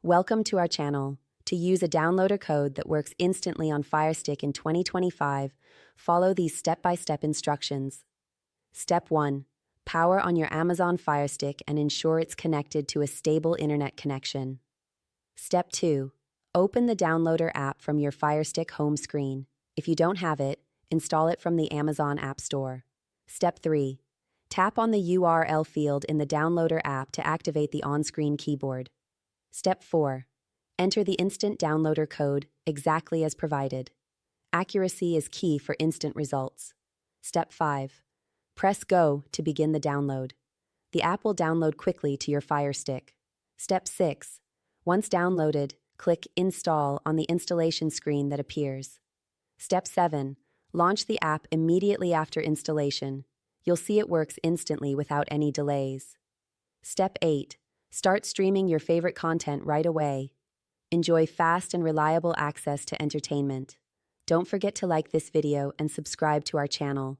Welcome to our channel. To use a downloader code that works instantly on Firestick in 2025, follow these step-by-step instructions. Step 1. Power on your Amazon Firestick and ensure it's connected to a stable internet connection. Step 2. Open the downloader app from your Firestick home screen. If you don't have it, install it from the Amazon App Store. Step 3. Tap on the URL field in the downloader app to activate the on-screen keyboard. Step 4. Enter the instant downloader code exactly as provided. Accuracy is key for instant results. Step 5. Press Go to begin the download. The app will download quickly to your Firestick. Step 6. Once downloaded, click Install on the installation screen that appears. Step 7. Launch the app immediately after installation. You'll see it works instantly without any delays. Step 8. Start streaming your favorite content right away. Enjoy fast and reliable access to entertainment. Don't forget to like this video and subscribe to our channel.